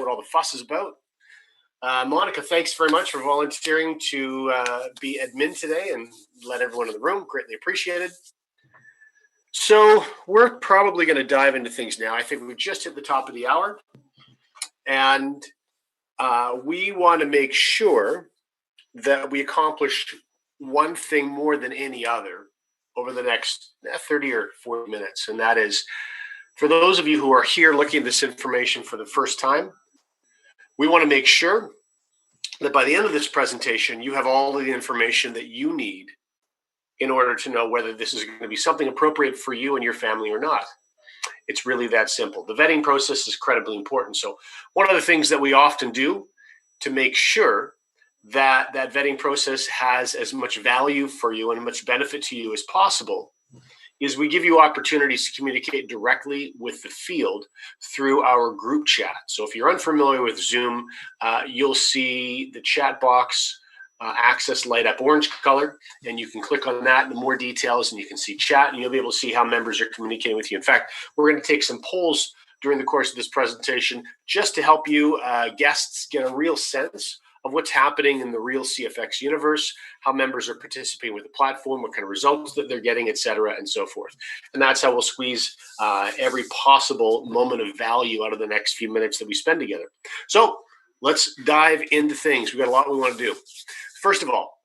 what all the fuss is about. Monica, thanks very much for volunteering to be admin today and let everyone in the room. Greatly appreciated. So we're probably going to dive into things now. I think we've just hit the top of the hour, and we want to make sure that we accomplish one thing more than any other over the next 30 or 40 minutes, and that is, for those of you who are here looking at this information for the first time, we want to make sure that by the end of this presentation, you have all of the information that you need in order to know whether this is going to be something appropriate for you and your family or not. It's really that simple. The vetting process is incredibly important. So one of the things that we often do to make sure that that vetting process has as much value for you and much benefit to you as possible is we give you opportunities to communicate directly with the field through our group chat. So if you're unfamiliar with Zoom, you'll see the chat box access light up orange color, and you can click on that and more details, and you can see chat, and you'll be able to see how members are communicating with you. In fact, we're going to take some polls during the course of this presentation just to help you guests get a real sense of what's happening in the real CFX universe, how members are participating with the platform, what kind of results that they're getting, et cetera, and so forth. And that's how we'll squeeze every possible moment of value out of the next few minutes that we spend together. So let's dive into things. We've got a lot we want to do. First of all,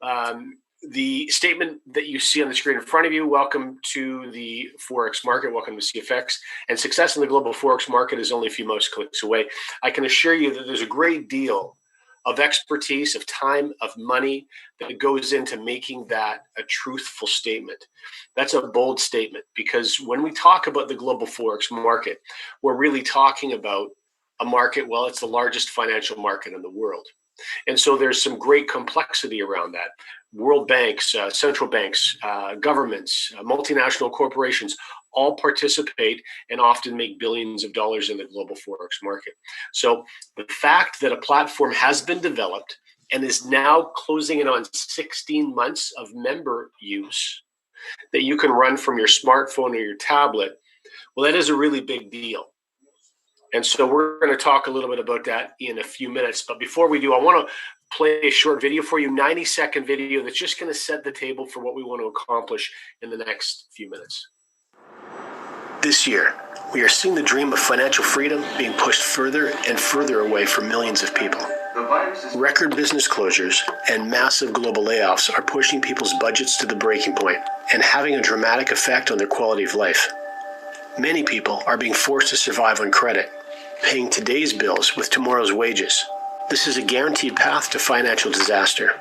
the statement that you see on the screen in front of you, welcome to the Forex market, welcome to CFX, and success in the global Forex market is only a few mouse clicks away. I can assure you that there's a great deal of expertise, of time, of money that goes into making that a truthful statement. That's a bold statement, because when we talk about the global Forex market, we're really talking about a market, well, it's the largest financial market in the world. And so there's some great complexity around that. World banks, central banks, governments, multinational corporations all participate and often make billions of dollars in the global Forex market. So the fact that a platform has been developed and is now closing in on 16 months of member use that you can run from your smartphone or your tablet, well, that is a really big deal. And so we're going to talk a little bit about that in a few minutes. But before we do, I want to play a short video for you, 90-second video that's just going to set the table for what we want to accomplish in the next few minutes. This year, we are seeing the dream of financial freedom being pushed further and further away from millions of people. Record business closures and massive global layoffs are pushing people's budgets to the breaking point and having a dramatic effect on their quality of life. Many people are being forced to survive on credit, paying today's bills with tomorrow's wages. This is a guaranteed path to financial disaster.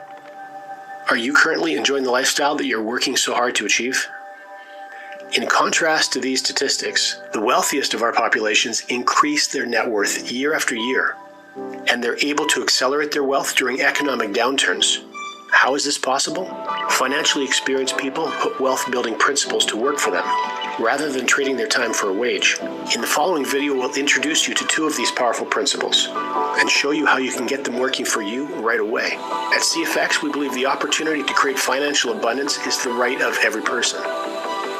Are you currently enjoying the lifestyle that you're working so hard to achieve? In contrast to these statistics, the wealthiest of our populations increase their net worth year after year, and they're able to accelerate their wealth during economic downturns. How is this possible? Financially experienced people put wealth-building principles to work for them, rather than trading their time for a wage. In the following video, we'll introduce you to two of these powerful principles and show you how you can get them working for you right away. At CFX, we believe the opportunity to create financial abundance is the right of every person.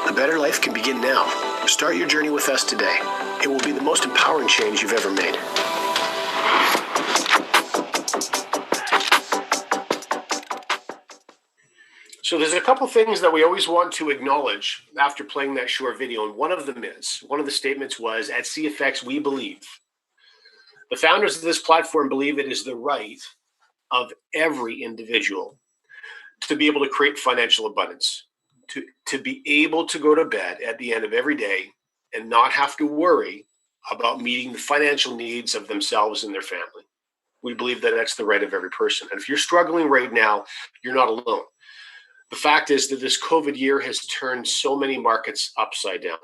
A better life can begin now. Start your journey with us today. It will be the most empowering change you've ever made. So there's a couple things that we always want to acknowledge after playing that short video, and one of the statements was, at CFX, we believe. The founders of this platform believe it is the right of every individual to be able to create financial abundance, to be able to go to bed at the end of every day and not have to worry about meeting the financial needs of themselves and their family. We believe that that's the right of every person. And if you're struggling right now, you're not alone. The fact is that this COVID year has turned so many markets upside down.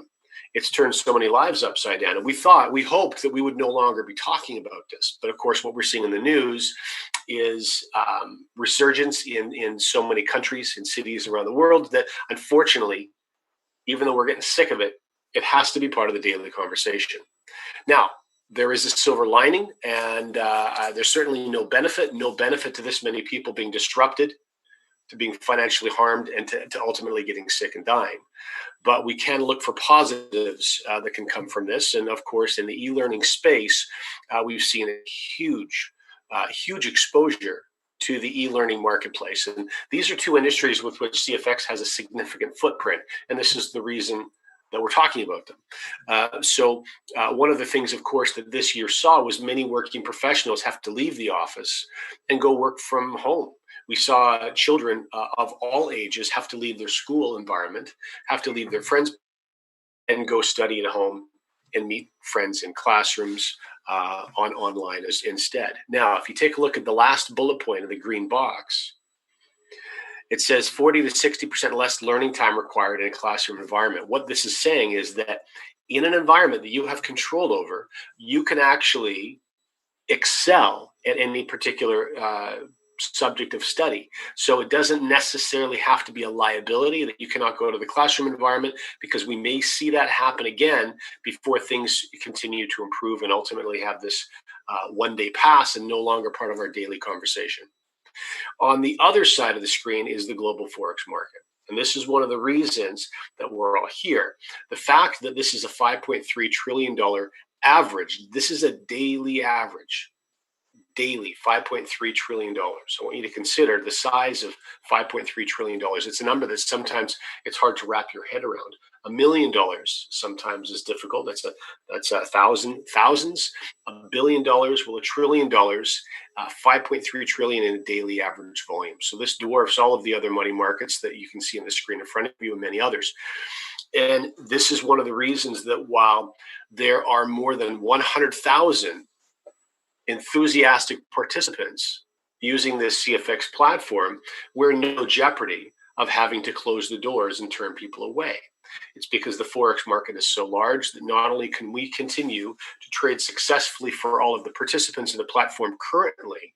It's turned so many lives upside down. And we hoped that we would no longer be talking about this. But of course, what we're seeing in the news is resurgence in so many countries and cities around the world that, unfortunately, even though we're getting sick of it, it has to be part of the daily conversation. Now, there is a silver lining, and there's certainly no benefit to this many people being disrupted, to being financially harmed, and to ultimately getting sick and dying. but we can look for positives that can come from this. And of course, in the e-learning space, we've seen a huge exposure to the e-learning marketplace. And these are two industries with which CFX has a significant footprint. And this is the reason that we're talking about them. So one of the things, of course, that this year saw was many working professionals have to leave the office and go work from home. We saw children of all ages have to leave their school environment, have to leave their friends, and go study at home and meet friends in classrooms online instead. Now, if you take a look at the last bullet point of the green box, it says 40 to 60% less learning time required in a classroom environment. What this is saying is that in an environment that you have control over, you can actually excel at any particular subject of study. So it doesn't necessarily have to be a liability that you cannot go to the classroom environment, because we may see that happen again before things continue to improve and ultimately have this one day pass and no longer part of our daily conversation. On the other side of the screen is the global Forex market. And this is one of the reasons that we're all here. The fact that this is a $5.3 trillion average, this is a daily average. Daily, $5.3 trillion. So I want you to consider the size of $5.3 trillion. It's a number that sometimes it's hard to wrap your head around. $1 million sometimes is difficult. That's thousands. $1 billion, well, $1 trillion, 5.3 trillion in a daily average volume. So this dwarfs all of the other money markets that you can see on the screen in front of you and many others. And this is one of the reasons that while there are more than 100,000 enthusiastic participants using this CFX platform, we're in no jeopardy of having to close the doors and turn people away. It's because the Forex market is so large that not only can we continue to trade successfully for all of the participants in the platform currently,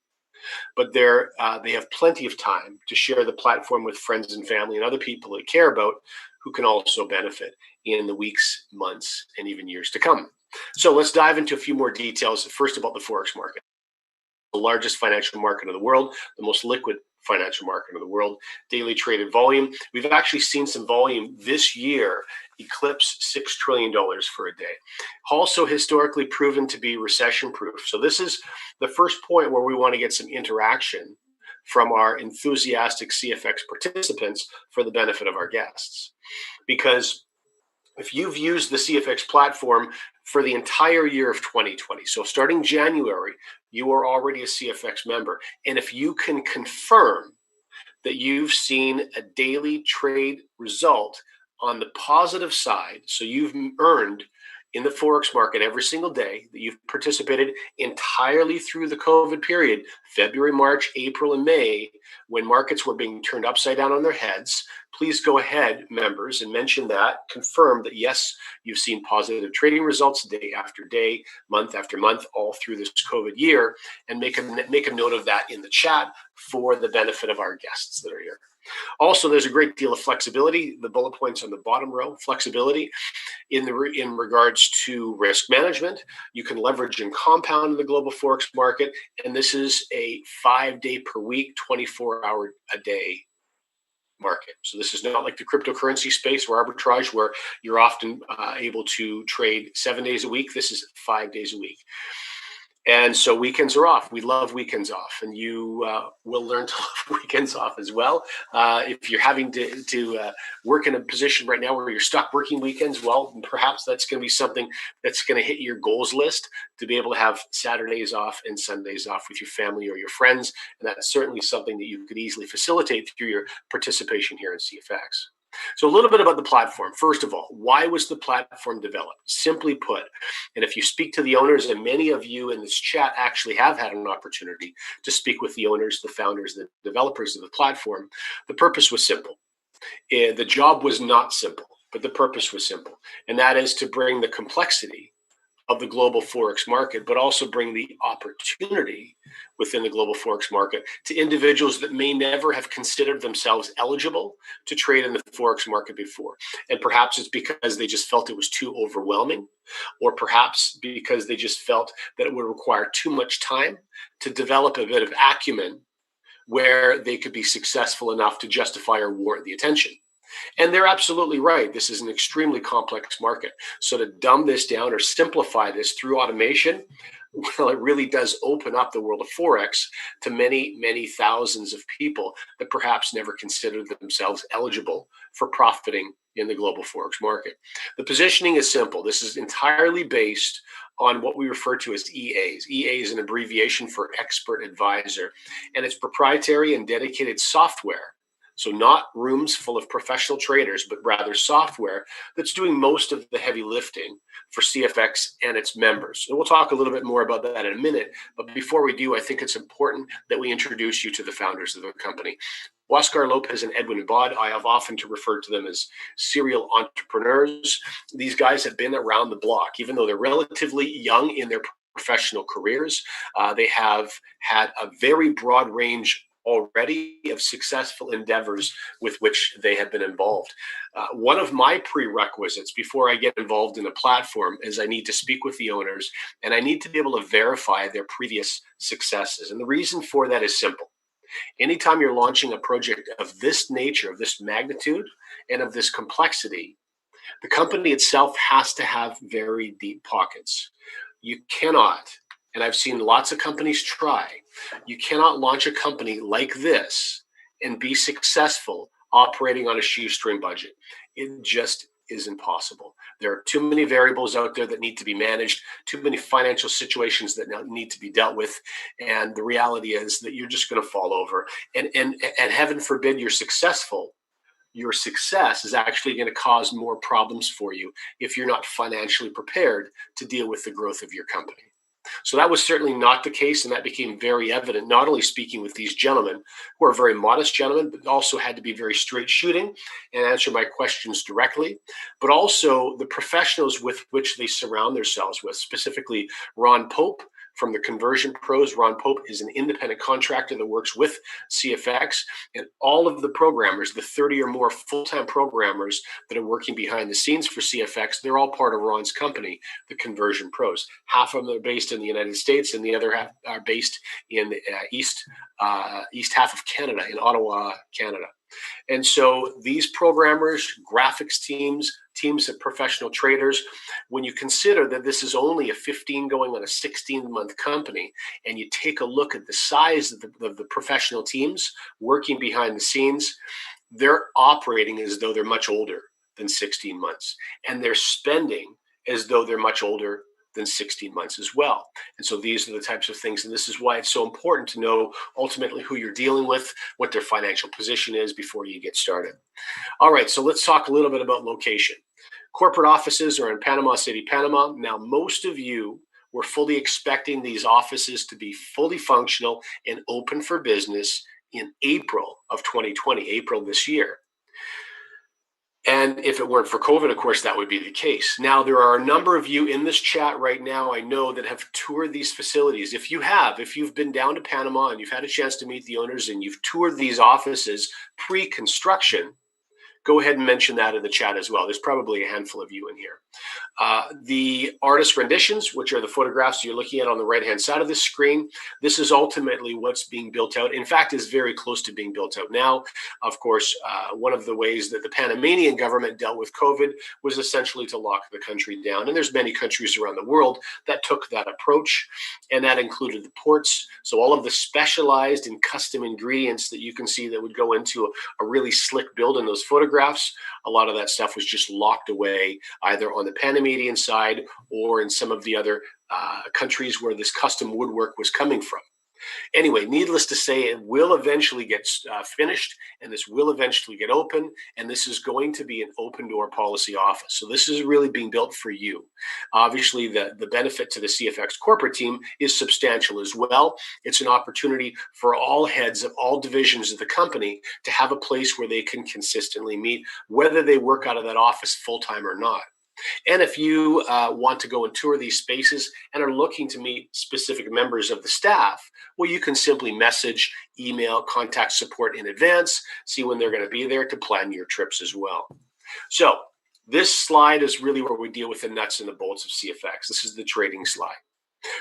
but they have plenty of time to share the platform with friends and family and other people they care about who can also benefit in the weeks, months, and even years to come. So let's dive into a few more details. First, about the Forex market. The largest financial market in the world, the most liquid financial market in the world, daily traded volume. We've actually seen some volume this year eclipse $6 trillion for a day. Also historically proven to be recession proof. So this is the first point where we want to get some interaction from our enthusiastic CFX participants for the benefit of our guests. Because if you've used the CFX platform for the entire year of 2020, so starting January, you are already a CFX member. And if you can confirm that you've seen a daily trade result on the positive side, so you've earned in the Forex market every single day, that you've participated entirely through the COVID period, February, March, April, and May, when markets were being turned upside down on their heads, please go ahead, members, and mention that, confirm that, yes, you've seen positive trading results day after day, month after month, all through this COVID year, and make a note of that in the chat for the benefit of our guests that are here. Also, there's a great deal of flexibility. The bullet points on the bottom row, flexibility in regards to risk management. You can leverage and compound in the global Forex market. And this is a 5-day per week, 24-hour a day market. So this is not like the cryptocurrency space or arbitrage where you're often able to trade 7 days a week. This is 5 days a week. And so weekends are off. We love weekends off, and you will learn to love weekends off as well. If you're having to work in a position right now where you're stuck working weekends, well, perhaps that's going to be something that's going to hit your goals list, to be able to have Saturdays off and Sundays off with your family or your friends. And that's certainly something that you could easily facilitate through your participation here in CFX. So a little bit about the platform. First of all, why was the platform developed? Simply put, and if you speak to the owners, and many of you in this chat actually have had an opportunity to speak with the owners, the founders, the developers of the platform, the purpose was simple. The job was not simple, but the purpose was simple. And that is to bring the complexity of the global Forex market, but also bring the opportunity within the global Forex market to individuals that may never have considered themselves eligible to trade in the Forex market before. And perhaps it's because they just felt it was too overwhelming, or perhaps because they just felt that it would require too much time to develop a bit of acumen where they could be successful enough to justify or warrant the attention. And they're absolutely right. This is an extremely complex market. So to dumb this down or simplify this through automation, well, it really does open up the world of Forex to many, many thousands of people that perhaps never considered themselves eligible for profiting in the global Forex market. The positioning is simple. This is entirely based on what we refer to as EAs. EA is an abbreviation for expert advisor, and it's proprietary and dedicated software. So not rooms full of professional traders, but rather software that's doing most of the heavy lifting for CFX and its members. And we'll talk a little bit more about that in a minute. But before we do, I think it's important that we introduce you to the founders of the company. Oscar Lopez and Edwin Abad, I have often to refer to them as serial entrepreneurs. These guys have been around the block, even though they're relatively young in their professional careers. They have had a very broad range already of successful endeavors with which they have been involved. One of my prerequisites before I get involved in a platform is I need to speak with the owners and I need to be able to verify their previous successes. And the reason for that is simple. Anytime you're launching a project of this nature, of this magnitude, and of this complexity, the company itself has to have very deep pockets. You cannot, and I've seen lots of companies try, you cannot launch a company like this and be successful operating on a shoestring budget. It just isn't possible. There are too many variables out there that need to be managed, too many financial situations that need to be dealt with. And the reality is that you're just going to fall over. And heaven forbid you're successful. Your success is actually going to cause more problems for you if you're not financially prepared to deal with the growth of your company. So that was certainly not the case, and that became very evident, not only speaking with these gentlemen, who are very modest gentlemen, but also had to be very straight shooting and answer my questions directly, but also the professionals with which they surround themselves with, specifically Ron Pope from the Conversion Pros. Ron Pope is an independent contractor that works with CFX, and all of the programmers, the 30 or more full-time programmers that are working behind the scenes for CFX, they're all part of Ron's company, the Conversion Pros. Half of them are based in the United States, and the other half are based in the east half of Canada, in Ottawa, Canada. And so these programmers, graphics teams, teams of professional traders, when you consider that this is only a 15 going on a 16-month company, and you take a look at the size of the professional teams working behind the scenes, they're operating as though they're much older than 16 months. And they're spending as though they're much older than 16 months as well. And so these are the types of things, and this is why it's so important to know ultimately who you're dealing with, what their financial position is before you get started. All right, so let's talk a little bit about location. Corporate offices are in Panama City, Panama. Now, most of you were fully expecting these offices to be fully functional and open for business in April of 2020, April this year. And if it weren't for COVID, of course, that would be the case. Now, there are a number of you in this chat right now, I know, that have toured these facilities. If you've been down to Panama and you've had a chance to meet the owners and you've toured these offices pre-construction, go ahead and mention that in the chat as well. There's probably a handful of you in here. The artist renditions, which are the photographs you're looking at on the right-hand side of the screen, this is ultimately what's being built out. In fact, is very close to being built out now. Of course, one of the ways that the Panamanian government dealt with COVID was essentially to lock the country down. And there's many countries around the world that took that approach, and that included the ports. So all of the specialized and custom ingredients that you can see that would go into a really slick build in those photographs, a lot of that stuff was just locked away either on the Panamanian side or in some of the other countries where this custom woodwork was coming from. Anyway, needless to say, it will eventually get finished, and this will eventually get open, and this is going to be an open door policy office. So this is really being built for you. Obviously, the benefit to the CFX corporate team is substantial as well. It's an opportunity for all heads of all divisions of the company to have a place where they can consistently meet, whether they work out of that office full-time or not. And if you want to go and tour these spaces and are looking to meet specific members of the staff, well, you can simply message, email, contact support in advance, see when they're going to be there to plan your trips as well. So this slide is really where we deal with the nuts and the bolts of CFX. This is the trading slide.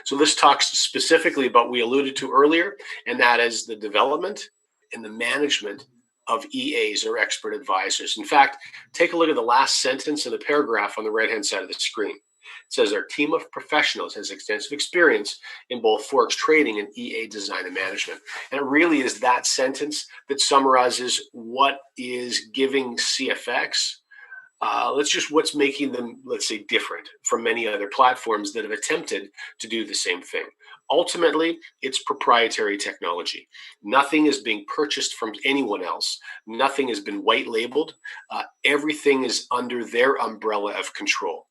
So this talks specifically about what we alluded to earlier, and that is the development and the management of EAs or expert advisors. In fact, take a look at the last sentence of the paragraph on the right-hand side of the screen. It says our team of professionals has extensive experience in both Forex trading and EA design and management. And it really is that sentence that summarizes what is giving CFX what's making them, let's say, different from many other platforms that have attempted to do the same thing. Ultimately, it's proprietary technology. Nothing is being purchased from anyone else. Nothing has been white labeled. Everything is under their umbrella of control.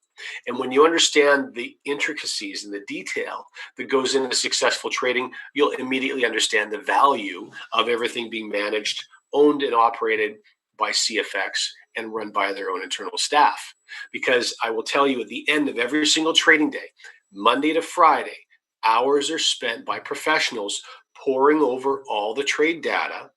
And when you understand the intricacies and the detail that goes into successful trading, you'll immediately understand the value of everything being managed, owned, and operated by CFX and run by their own internal staff. Because I will tell you, at the end of every single trading day, Monday to Friday, hours are spent by professionals poring over all the trade data,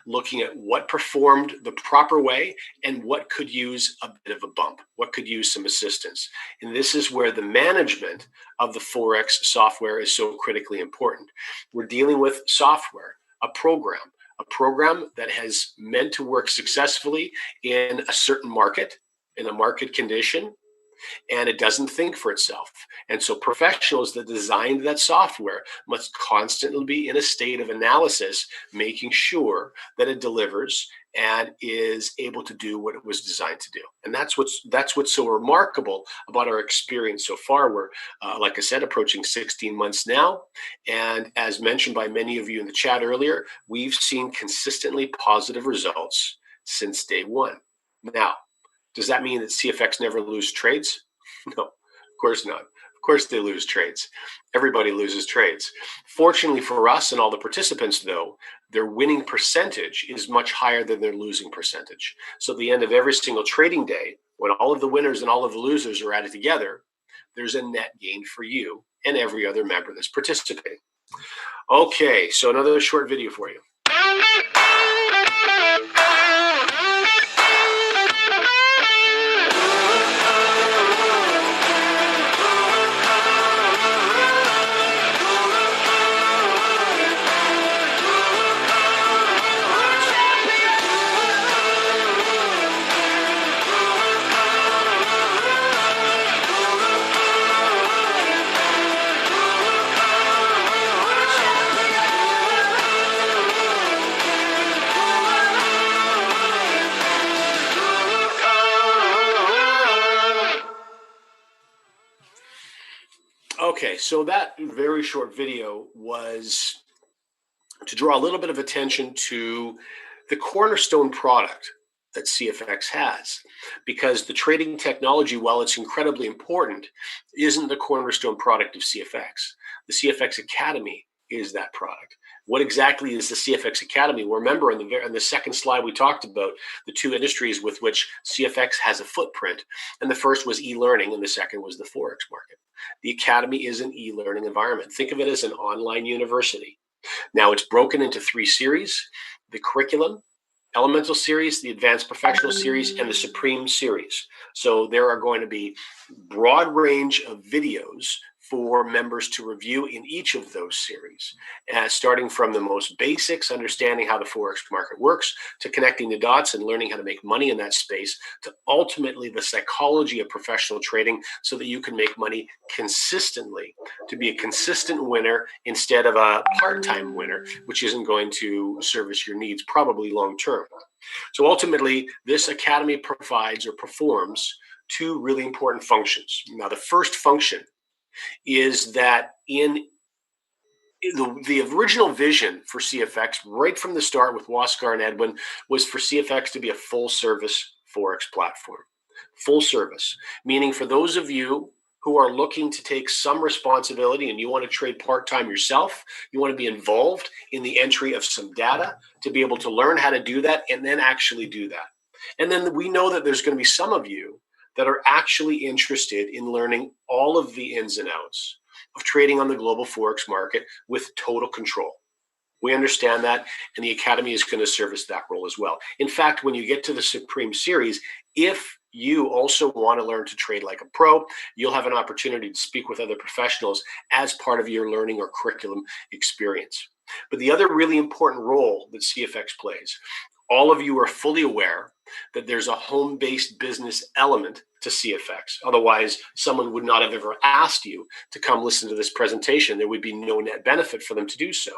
looking at what performed the proper way and what could use a bit of a bump, what could use some assistance. And this is where the management of the Forex software is so critically important. We're dealing with software, a program that has meant to work successfully in a certain market, in a market condition, and it doesn't think for itself. And so professionals that designed that software must constantly be in a state of analysis, making sure that it delivers and is able to do what it was designed to do. And that's what's so remarkable about our experience so far. We're, like I said, approaching 16 months now. And as mentioned by many of you in the chat earlier, we've seen consistently positive results since day one. Now, does that mean that CFX never lose trades? No, of course not. Of course they lose trades. Everybody loses trades. Fortunately for us and all the participants, though, their winning percentage is much higher than their losing percentage. So at the end of every single trading day, when all of the winners and all of the losers are added together, there's a net gain for you and every other member that's participating. Okay, so another short video for you. Okay, so that very short video was to draw a little bit of attention to the cornerstone product that CFX has, because the trading technology, while it's incredibly important, isn't the cornerstone product of CFX. The CFX Academy is that product. What exactly is the CFX Academy? Well, remember on the second slide, we talked about the two industries with which CFX has a footprint. And the first was e-learning, and the second was the Forex market. The Academy is an e-learning environment. Think of it as an online university. Now, it's broken into 3 series: the curriculum, Elemental series, the Advanced Professional series, and the Supreme series. So there are going to be broad range of videos for members to review in each of those series, starting from the most basics, understanding how the Forex market works, to connecting the dots and learning how to make money in that space, to ultimately the psychology of professional trading so that you can make money consistently, to be a consistent winner instead of a part-time winner, which isn't going to service your needs probably long-term. So ultimately, this academy provides or performs 2 really important functions. Now, the first function is that in the original vision for CFX, right from the start with Waskar and Edwin, was for CFX to be a full-service Forex platform. Full service, meaning for those of you who are looking to take some responsibility and you want to trade part-time yourself, you want to be involved in the entry of some data to be able to learn how to do that and then actually do that. And then we know that there's going to be some of you that are actually interested in learning all of the ins and outs of trading on the global Forex market with total control. We understand that, and the Academy is going to service that role as well. In fact, when you get to the Supreme Series, if you also want to learn to trade like a pro, you'll have an opportunity to speak with other professionals as part of your learning or curriculum experience. But the other really important role that CFX plays, all of you are fully aware that there's a home-based business element to CFX. Otherwise, someone would not have ever asked you to come listen to this presentation. There would be no net benefit for them to do so.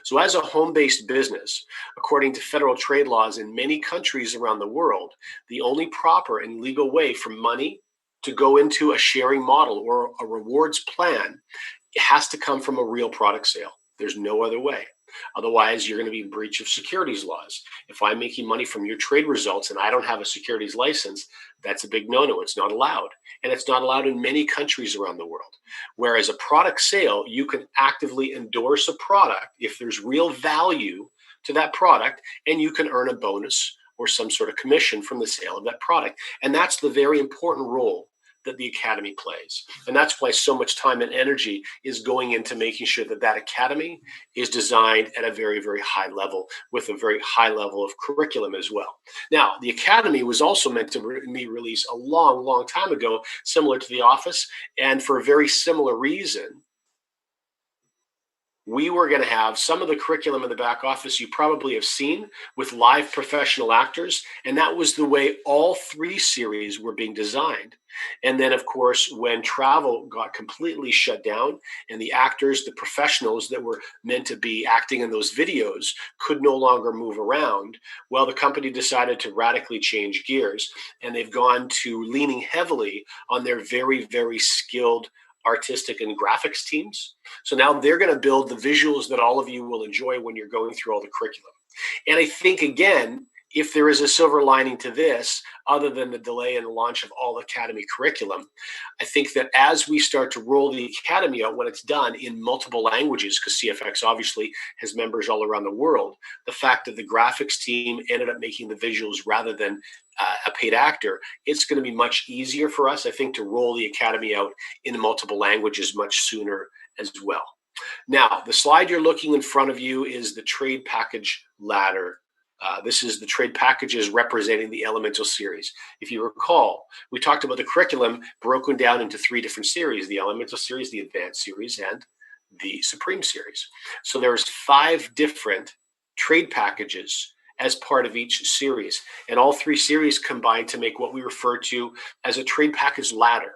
So as a home-based business, according to federal trade laws in many countries around the world, the only proper and legal way for money to go into a sharing model or a rewards plan, it has to come from a real product sale. There's no other way. Otherwise, you're going to be in breach of securities laws. If I'm making money from your trade results and I don't have a securities license, that's a big no-no. It's not allowed. And it's not allowed in many countries around the world. Whereas a product sale, you can actively endorse a product if there's real value to that product, and you can earn a bonus or some sort of commission from the sale of that product. And that's the very important role that the Academy plays. And that's why so much time and energy is going into making sure that that Academy is designed at a very, very high level with a very high level of curriculum as well. Now, the Academy was also meant to be released a long, long time ago, similar to The Office, and for a very similar reason. We were going to have some of the curriculum in the back office you probably have seen with live professional actors, and that was the way all 3 series were being designed. And then, of course, when travel got completely shut down and the actors, the professionals that were meant to be acting in those videos could no longer move around, well, the company decided to radically change gears, and they've gone to leaning heavily on their very, very skilled artistic and graphics teams. So now they're going to build the visuals that all of you will enjoy when you're going through all the curriculum. And I think, again, if there is a silver lining to this, other than the delay in the launch of all Academy curriculum, I think that as we start to roll the Academy out, when it's done in multiple languages, because CFX obviously has members all around the world, the fact that the graphics team ended up making the visuals rather than a paid actor, it's going to be much easier for us, I think, to roll the Academy out in multiple languages much sooner as well. Now, the slide you're looking in front of you is the trade package ladder. This is the trade packages representing the Elemental series. If you recall, we talked about the curriculum broken down into 3 different series: the Elemental series, the Advanced series, and the Supreme series. So there's 5 different trade packages as part of each series. And all 3 series combine to make what we refer to as a trade package ladder.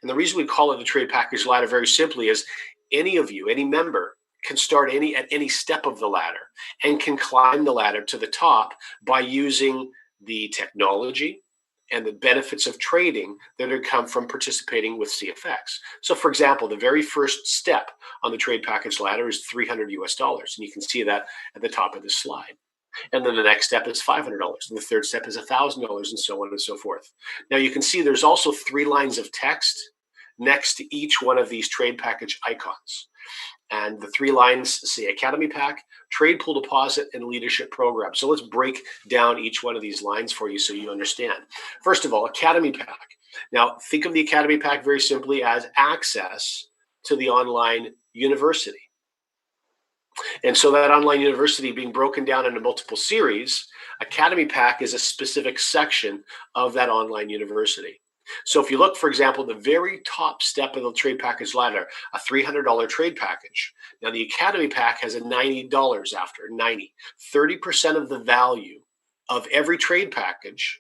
And the reason we call it the trade package ladder very simply is any of you, any member, can start at any step of the ladder and can climb the ladder to the top by using the technology and the benefits of trading that are come from participating with CFX. So for example, the very first step on the trade package ladder is $300 US. And you can see that at the top of the slide. And then the next step is $500. And the third step is $1,000, and so on and so forth. Now you can see there's also 3 lines of text next to each one of these trade package icons. And the 3 lines say Academy Pack, Trade Pool Deposit, and Leadership Program. So let's break down each one of these lines for you so you understand. First of all, Academy Pack. Now, think of the Academy Pack very simply as access to the online university. And so that online university being broken down into multiple series, Academy Pack is a specific section of that online university. So if you look, for example, the very top step of the trade package ladder, a $300 trade package. Now the Academy Pack has a $90 after, 90. 30% of the value of every trade package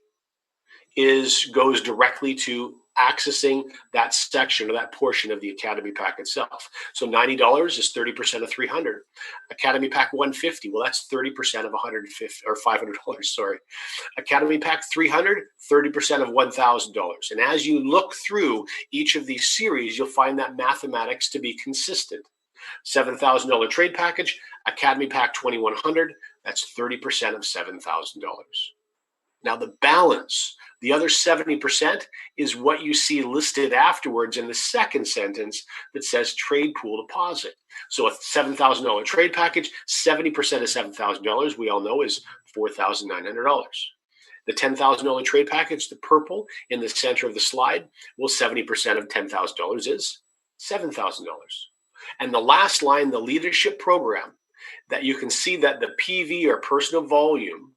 goes directly to accessing that section or that portion of the Academy Pack itself. So $90 is 30% of 300. Academy Pack 150, well, that's 30% of 150 or $500. Sorry. Academy Pack 300, 30% of $1,000. And as you look through each of these series, you'll find that mathematics to be consistent. $7,000 trade package, Academy Pack 2100, that's 30% of $7,000. Now the balance, the other 70%, is what you see listed afterwards in the second sentence that says trade pool deposit. So a $7,000 trade package, 70% of $7,000, we all know, is $4,900. The $10,000 trade package, the purple in the center of the slide, well, 70% of $10,000 is $7,000. And the last line, the leadership program, that you can see that the PV or personal volume,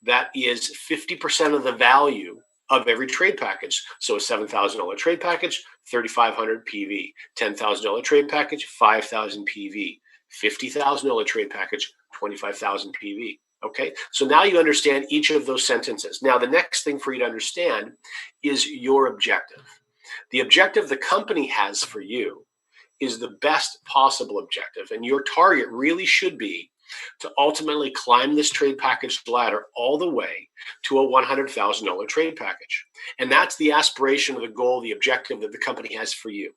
that is 50% of the value of every trade package. So a $7,000 trade package, 3,500 PV. $10,000 trade package, 5,000 PV. $50,000 trade package, 25,000 PV. Okay, so now you understand each of those sentences. Now, the next thing for you to understand is your objective. The objective the company has for you is the best possible objective. And your target really should be to ultimately climb this trade package ladder all the way to a $100,000 trade package. And that's the aspiration, or the goal, the objective that the company has for you.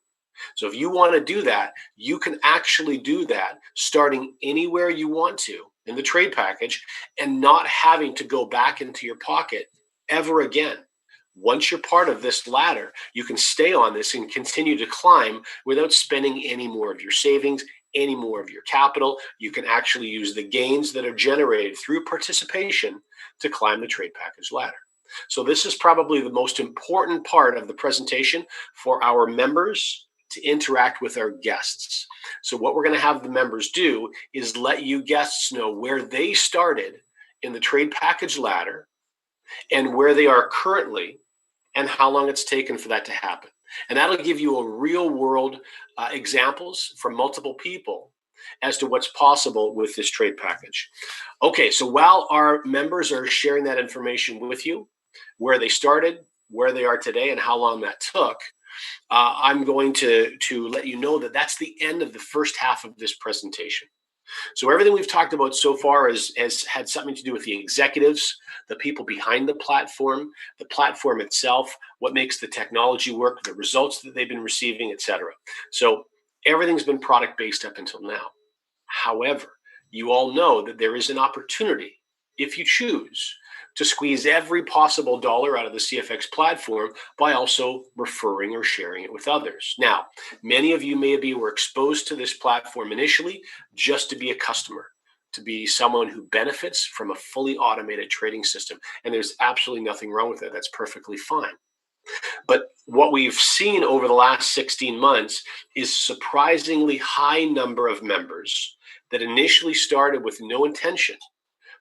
So if you want to do that, you can actually do that starting anywhere you want to in the trade package and not having to go back into your pocket ever again. Once you're part of this ladder, you can stay on this and continue to climb without spending any more of your savings, any more of your capital. You can actually use the gains that are generated through participation to climb the trade package ladder. So this is probably the most important part of the presentation for our members to interact with our guests. So what we're going to have the members do is let you guests know where they started in the trade package ladder and where they are currently and how long it's taken for that to happen. And that'll give you a real world examples from multiple people as to what's possible with this trade package. Okay, so while our members are sharing that information with you, where they started, where they are today, and how long that took, I'm going to let you know that that's the end of the first half of this presentation. So everything we've talked about so far has had something to do with the executives, the people behind the platform itself, what makes the technology work, the results that they've been receiving, etc. So everything's been product-based up until now. However, you all know that there is an opportunity, if you choose, to squeeze every possible dollar out of the CFX platform by also referring or sharing it with others. Now, many of you maybe were exposed to this platform initially just to be a customer, to be someone who benefits from a fully automated trading system. And there's absolutely nothing wrong with it. That's perfectly fine. But what we've seen over the last 16 months is a surprisingly high number of members that initially started with no intention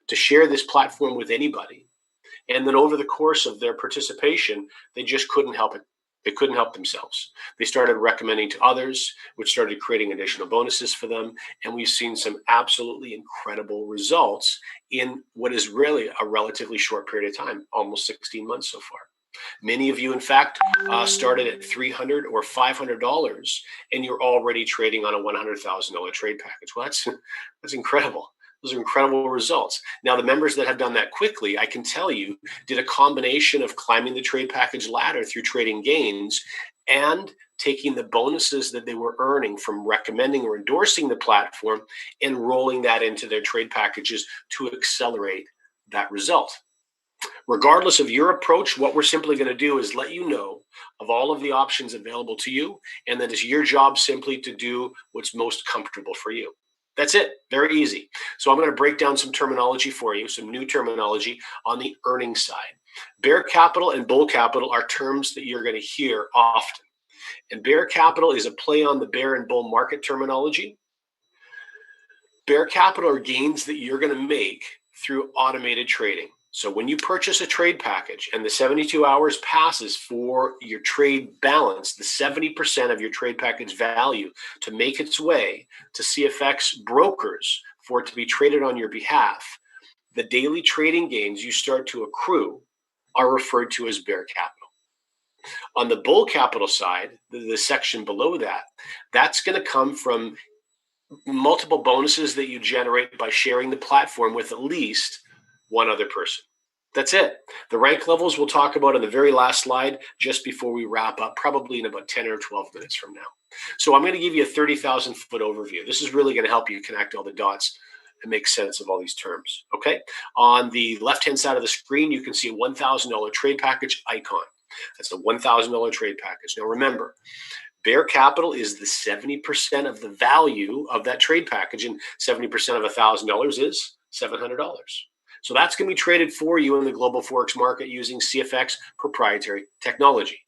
to share this platform with anybody. And then over the course of their participation, they just couldn't help it. They couldn't help themselves. They started recommending to others, which started creating additional bonuses for them. And we've seen some absolutely incredible results in what is really a relatively short period of time, almost 16 months so far. Many of you, in fact, started at $300 or $500, and you're already trading on a $100,000 trade package. Well, that's incredible. Those are incredible results. Now, the members that have done that quickly, I can tell you, did a combination of climbing the trade package ladder through trading gains and taking the bonuses that they were earning from recommending or endorsing the platform and rolling that into their trade packages to accelerate that result. Regardless of your approach, what we're simply going to do is let you know of all of the options available to you, and then it's your job simply to do what's most comfortable for you. That's it. Very easy. So I'm going to break down some terminology for you, some new terminology on the earnings side. Bear capital and bull capital are terms that you're going to hear often. And bear capital is a play on the bear and bull market terminology. Bear capital are gains that you're going to make through automated trading. So when you purchase a trade package and the 72 hours passes for your trade balance, the 70% of your trade package value to make its way to CFX brokers for it to be traded on your behalf, the daily trading gains you start to accrue are referred to as bear capital. On the bull capital side, the section below that, that's going to come from multiple bonuses that you generate by sharing the platform with at least one other person. That's it. The rank levels we'll talk about in the very last slide just before we wrap up, probably in about 10 or 12 minutes from now. So I'm going to give you a 30,000 foot overview. This is really going to help you connect all the dots and make sense of all these terms. Okay. On the left-hand side of the screen, you can see a $1,000 trade package icon. That's a $1,000 trade package. Now remember, bear capital is the 70% of the value of that trade package, and 70% of $1,000 is $700. So that's going to be traded for you in the global Forex market using CFX proprietary technology.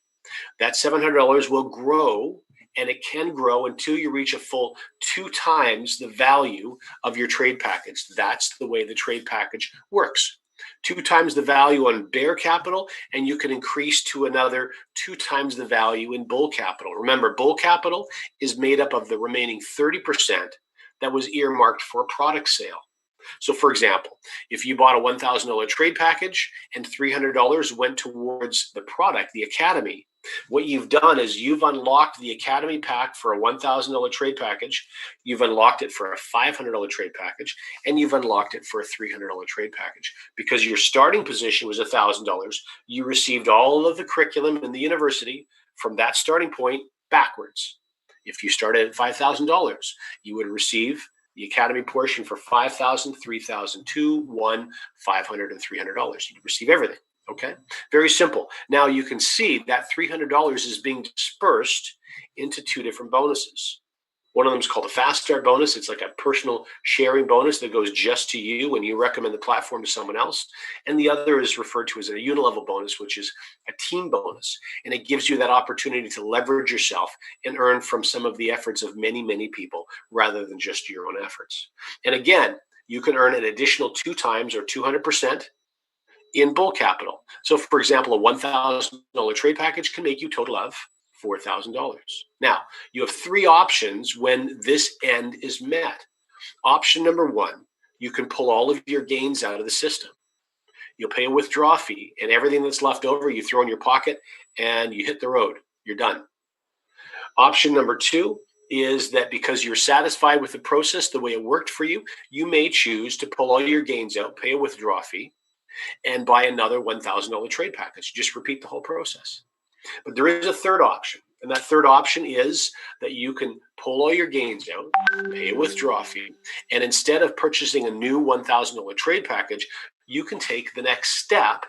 That $700 will grow, and it can grow until you reach a full 2 times the value of your trade package. That's the way the trade package works. 2 times the value on bear capital, and you can increase to another 2 times the value in bull capital. Remember, bull capital is made up of the remaining 30% that was earmarked for a product sale. So for example, if you bought a $1,000 trade package and $300 went towards the product, the Academy, what you've done is you've unlocked the Academy pack for a $1,000 trade package, you've unlocked it for a $500 trade package, and you've unlocked it for a $300 trade package. Because your starting position was $1,000, you received all of the curriculum in the university from that starting point backwards. If you started at $5,000, you would receive the Academy portion for $5,000, $3,000, $2,000, $1,000, $500, and $300. You'd receive everything. Okay, very simple. Now you can see that $300 is being dispersed into two different bonuses. One of them is called a Fast Start bonus. It's like a personal sharing bonus that goes just to you when you recommend the platform to someone else. And the other is referred to as a unilevel bonus, which is a team bonus. And it gives you that opportunity to leverage yourself and earn from some of the efforts of many, many people rather than just your own efforts. And again, you can earn an additional 2 times or 200% in bull capital. So for example, a $1,000 trade package can make you a total of $4,000. Now, you have 3 options when this end is met. Option number 1, you can pull all of your gains out of the system. You'll pay a withdrawal fee, and everything that's left over, you throw in your pocket and you hit the road. You're done. Option number 2 is that because you're satisfied with the process, the way it worked for you, you may choose to pull all your gains out, pay a withdrawal fee, and buy another $1,000 trade package. Just repeat the whole process. But there is a third option, and that third option is that you can pull all your gains out, pay a withdrawal fee, and instead of purchasing a new $1,000 trade package, you can take the next step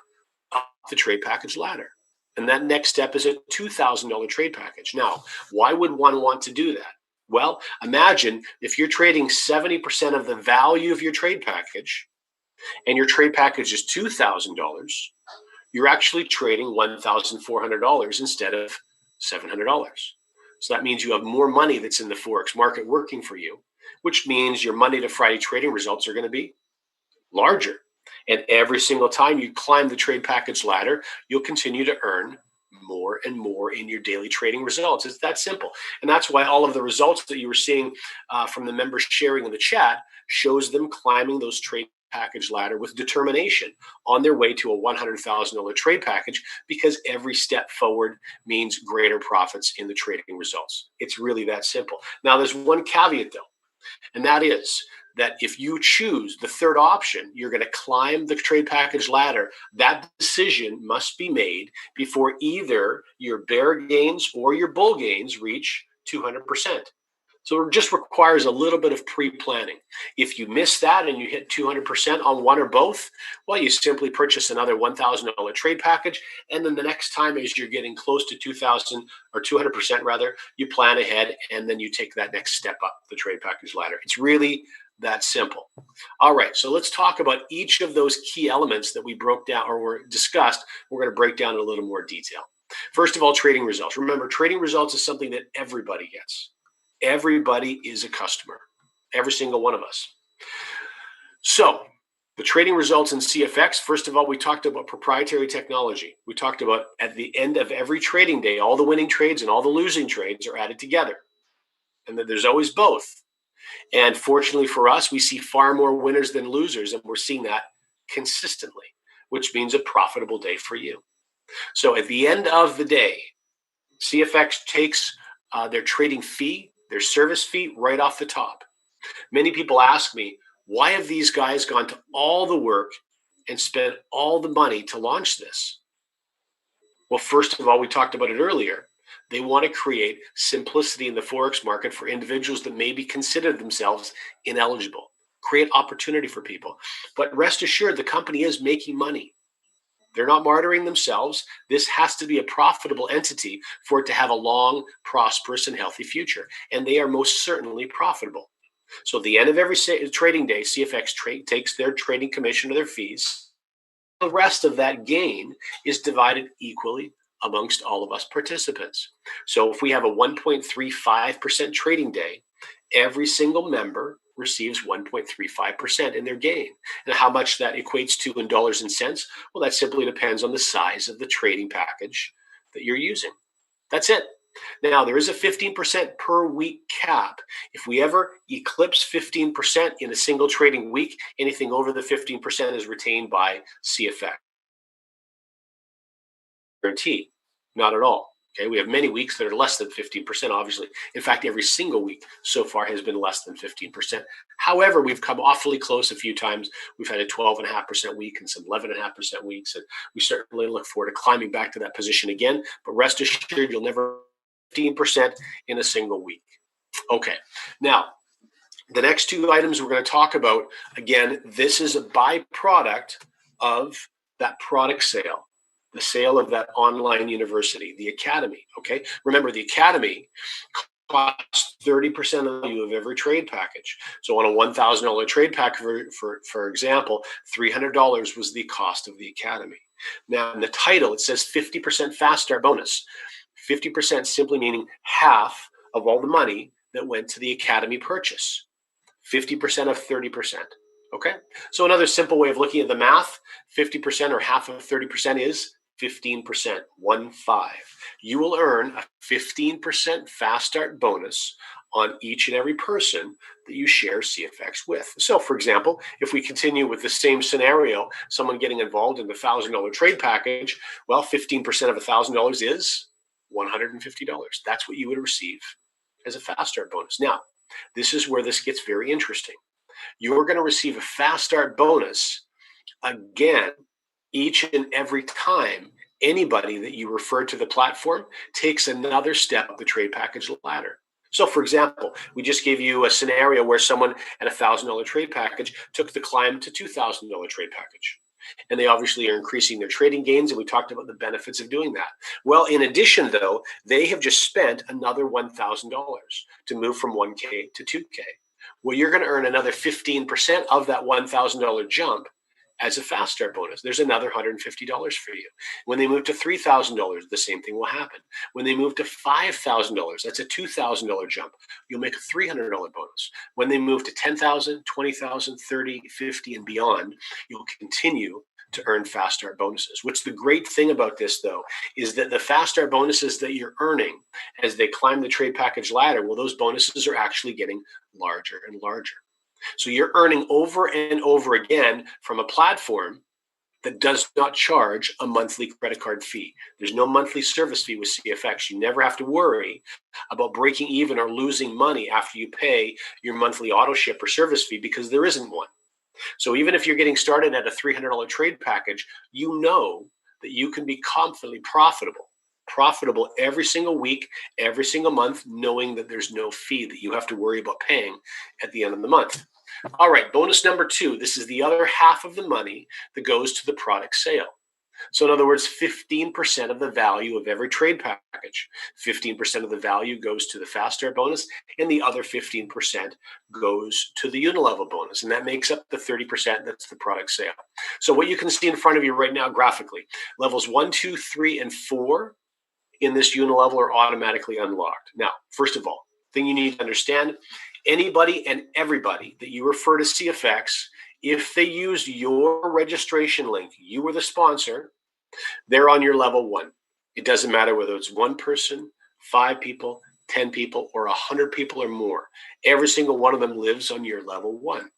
up the trade package ladder. And that next step is a $2,000 trade package. Now, why would one want to do that? Well, imagine if you're trading 70% of the value of your trade package, and your trade package is $2,000, you're actually trading $1,400 instead of $700. So that means you have more money that's in the Forex market working for you, which means your Monday to Friday trading results are going to be larger. And every single time you climb the trade package ladder, you'll continue to earn more and more in your daily trading results. It's that simple. And that's why all of the results that you were seeing from the members sharing in the chat shows them climbing those trade package ladder with determination on their way to a $100,000 trade package, because every step forward means greater profits in the trading results. It's really that simple. Now, there's one caveat though, and that is that if you choose the third option, you're going to climb the trade package ladder. That decision must be made before either your bear gains or your bull gains reach 200%. So it just requires a little bit of pre-planning. If you miss that and you hit 200% on one or both, well, you simply purchase another $1,000 trade package. And then the next time as you're getting close to 2,000 or 200% rather, you plan ahead and then you take that next step up the trade package ladder. It's really that simple. All right, so let's talk about each of those key elements that we broke down or were discussed. We're going to break down in a little more detail. First of all, trading results. Remember, trading results is something that everybody gets. Everybody is a customer, every single one of us. So the trading results in CFX, first of all, we talked about proprietary technology. We talked about at the end of every trading day, all the winning trades and all the losing trades are added together. And then there's always both. And fortunately for us, we see far more winners than losers, and we're seeing that consistently, which means a profitable day for you. So at the end of the day, CFX takes their trading fee, their service fee right off the top. Many people ask me, why have these guys gone to all the work and spent all the money to launch this? Well, first of all, we talked about it earlier. They want to create simplicity in the Forex market for individuals that maybe consider themselves ineligible, create opportunity for people. But rest assured, the company is making money. They're not martyring themselves. This has to be a profitable entity for it to have a long, prosperous, and healthy future. And they are most certainly profitable. So at the end of every trading day, CFX takes their trading commission or their fees. The rest of that gain is divided equally amongst all of us participants. So if we have a 1.35% trading day, every single member receives 1.35% in their gain. And how much that equates to in dollars and cents, well, that simply depends on the size of the trading package that you're using. That's it. Now, there is a 15% per week cap. If we ever eclipse 15% in a single trading week, anything over the 15% is retained by CFX. Guarantee, not at all. Okay, we have many weeks that are less than 15%, obviously. In fact, every single week so far has been less than 15%. However, we've come awfully close a few times. We've had a 12.5% week and some 11.5% weeks, and we certainly look forward to climbing back to that position again. But rest assured, you'll never 15% in a single week. Okay, now the next two items we're going to talk about, again, this is a byproduct of that product sale, the sale of that online university, the academy. Okay, remember the academy costs 30% of the value of every trade package. So on a $1,000 trade package, for example, $300 was the cost of the academy. Now in the title, it says 50% fast start bonus. 50% simply meaning half of all the money that went to the academy purchase. 50% of 30%. Okay, so another simple way of looking at the math, 50% or half of 30% is 15%, 1-5. You will earn a 15% fast start bonus on each and every person that you share CFX with. So for example, if we continue with the same scenario, someone getting involved in the $1,000 trade package, well, 15% of $1,000 is $150. That's what you would receive as a fast start bonus. Now, this is where this gets very interesting. You're going to receive a fast start bonus again each and every time anybody that you refer to the platform takes another step up the trade package ladder. So for example, we just gave you a scenario where someone at a $1,000 trade package took the climb to $2,000 trade package. And they obviously are increasing their trading gains, and we talked about the benefits of doing that. Well, in addition, though, they have just spent another $1,000 to move from 1K to 2K. Well, you're going to earn another 15% of that $1,000 jump as a fast start bonus. There's another $150 for you. When they move to $3,000, the same thing will happen. When they move to $5,000, that's a $2,000 jump. You'll make a $300 bonus. When they move to $10,000, $20,000, $30,000, $50,000, and beyond, you'll continue to earn fast start bonuses. Which the great thing about this, though, is that the fast start bonuses that you're earning as they climb the trade package ladder, well, those bonuses are actually getting larger and larger. So you're earning over and over again from a platform that does not charge a monthly credit card fee. There's no monthly service fee with CFX. You never have to worry about breaking even or losing money after you pay your monthly auto ship or service fee, because there isn't one. So even if you're getting started at a $300 trade package, you know that you can be confidently profitable every single week, every single month, knowing that there's no fee that you have to worry about paying at the end of the month. All right, bonus number 2. This is the other half of the money that goes to the product sale. So in other words, 15% of the value of every trade package, 15% of the value goes to the fast start bonus, and the other 15% goes to the unilevel bonus. And that makes up the 30% that's the product sale. So what you can see in front of you right now graphically, levels 1, 2, 3, and 4 in this unilevel are automatically unlocked. Now, first of all, thing you need to understand, anybody and everybody that you refer to CFX, if they use your registration link, you were the sponsor, they're on your level 1. It doesn't matter whether it's one person, 5 people, 10 people, or 100 people or more. Every single one of them lives on your level 1.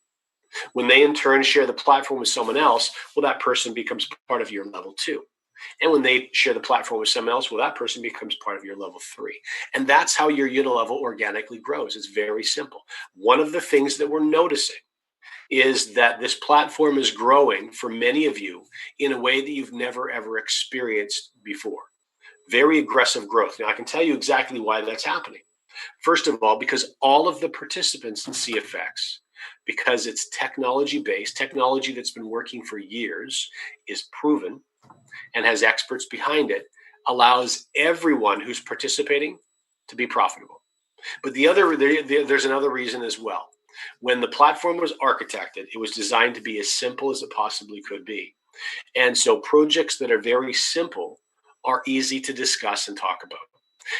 When they in turn share the platform with someone else, well, that person becomes part of your level 2. And when they share the platform with someone else, well, that person becomes part of your level 3. And that's how your unilevel organically grows. It's very simple. One of the things that we're noticing is that this platform is growing for many of you in a way that you've never, ever experienced before. Very aggressive growth. Now, I can tell you exactly why that's happening. First of all, because all of the participants in CFX, because it's technology-based, technology that's been working for years, is proven, and has experts behind it, allows everyone who's participating to be profitable. But there's another reason as well. When the platform was architected, it was designed to be as simple as it possibly could be. And so projects that are very simple are easy to discuss and talk about.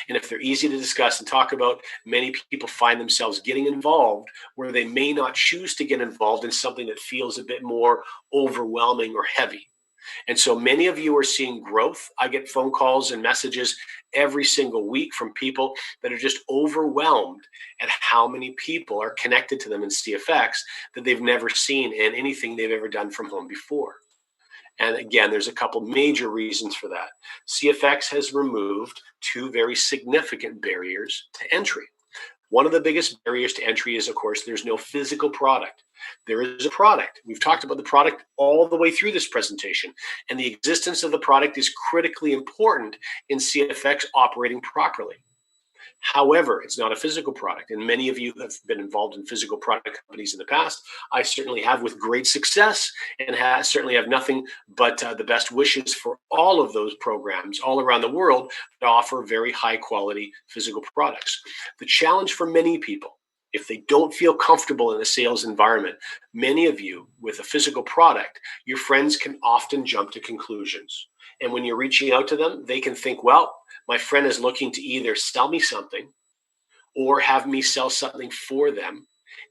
And if they're easy to discuss and talk about, many people find themselves getting involved where they may not choose to get involved in something that feels a bit more overwhelming or heavy. And so many of you are seeing growth. I get phone calls and messages every single week from people that are just overwhelmed at how many people are connected to them in CFX that they've never seen in anything they've ever done from home before. And again, there's a couple major reasons for that. CFX has removed two very significant barriers to entry. One of the biggest barriers to entry is, of course, there's no physical product. There is a product. We've talked about the product all the way through this presentation, and the existence of the product is critically important in CFX operating properly. However, it's not a physical product, and many of you have been involved in physical product companies in the past. I certainly have, with great success, and certainly have nothing but the best wishes for all of those programs all around the world to offer very high quality physical products. The challenge for many people, if they don't feel comfortable in a sales environment, many of you with a physical product, your friends can often jump to conclusions. And when you're reaching out to them, they can think, well, my friend is looking to either sell me something or have me sell something for them.